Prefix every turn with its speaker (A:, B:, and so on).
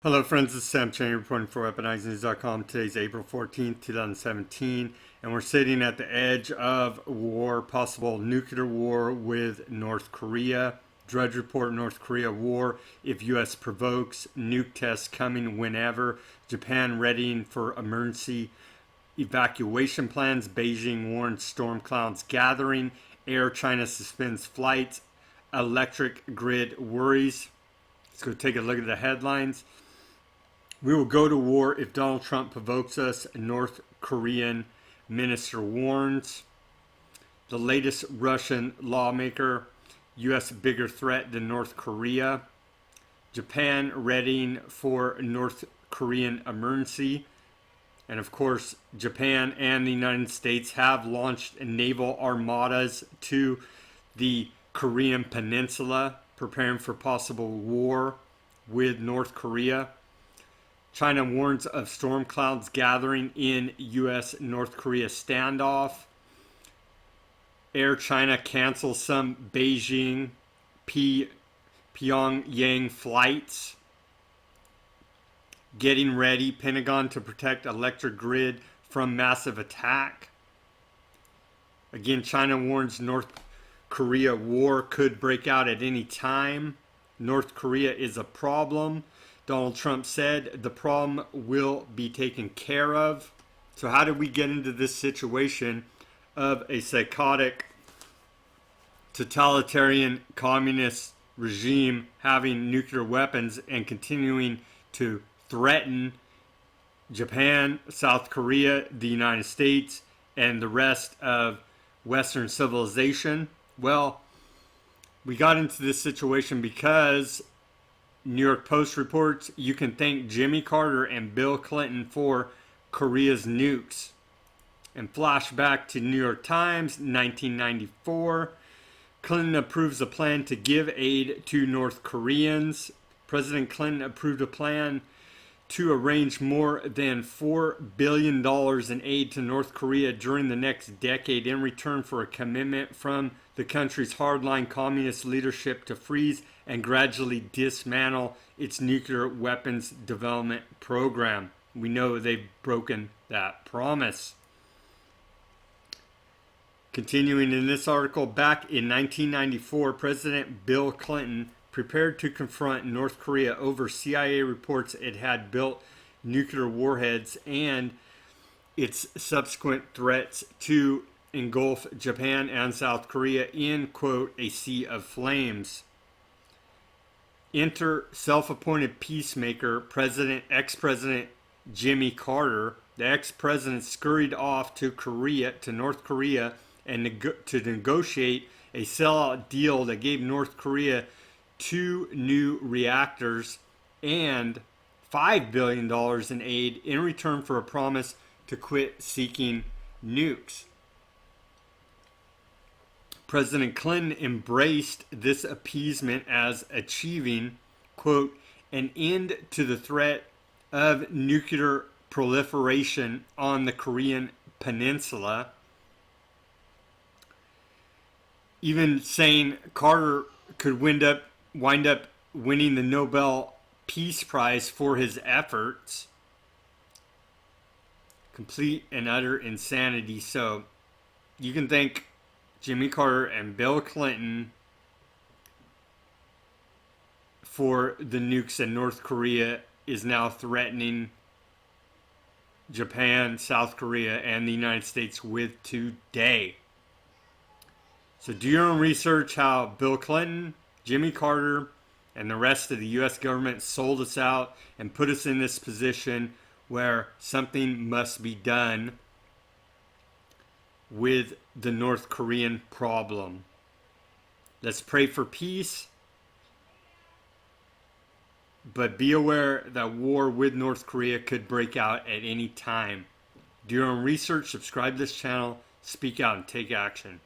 A: Hello friends, this is Sam Cheney reporting for weaponizednews.com. Today's April 14th, 2017, and we're sitting at the edge of war, possible nuclear war with North Korea. Drudge report: North Korea war if U.S. provokes, nuke tests coming whenever. Japan readying for emergency evacuation plans. Beijing warns storm clouds gathering. Air China suspends flights. Electric grid worries. Let's go take a look at the headlines. We will go to war if Donald Trump provokes us, North Korean minister warns. The latest Russian lawmaker: U.S. bigger threat than North Korea. Japan readying for North Korean emergency. And of course, Japan and the United States have launched naval armadas to the Korean Peninsula, preparing for possible war with North Korea. China warns of storm clouds gathering in U.S.-North Korea standoff. Air China cancels some Beijing Pyongyang flights. Getting ready, Pentagon to protect electric grid from massive attack. Again, China warns North Korea war could break out at any time. North Korea is a problem. Donald Trump said the problem will be taken care of. So how did we get into this situation of a psychotic, totalitarian, communist regime having nuclear weapons and continuing to threaten Japan, South Korea, the United States, and the rest of Western civilization? Well, we got into this situation because New York Post reports you can thank Jimmy Carter and Bill Clinton for Korea's nukes. And flashback to New York Times, 1994. Clinton approves a plan to give aid to North Koreans. President Clinton approved a plan to arrange more than $4 billion in aid to North Korea during the next decade in return for a commitment from the country's hardline communist leadership to freeze and gradually dismantle its nuclear weapons development program. We know they've broken that promise. Continuing in this article, back in 1994, President Bill Clinton prepared to confront North Korea over CIA reports it had built nuclear warheads and its subsequent threats to engulf Japan and South Korea in, quote, a sea of flames. Enter self-appointed peacemaker, ex-President Jimmy Carter. The ex-president scurried off to North Korea, and to negotiate a sellout deal that gave North Korea 2 new reactors and $5 billion in aid in return for a promise to quit seeking nukes. President Clinton embraced this appeasement as achieving, quote, an end to the threat of nuclear proliferation on the Korean Peninsula, even saying Carter could wind up winning the Nobel Peace Prize for his efforts. Complete and utter insanity. So you can thank Jimmy Carter and Bill Clinton for the nukes that North Korea is now threatening Japan, South Korea, and the United States with today. So do your own research how Bill Clinton, Jimmy Carter, and the rest of the U.S. government sold us out and put us in this position where something must be done with the North Korean problem. Let's pray for peace, but be aware that war with North Korea could break out at any time. Do your own research, subscribe to this channel, speak out, and take action.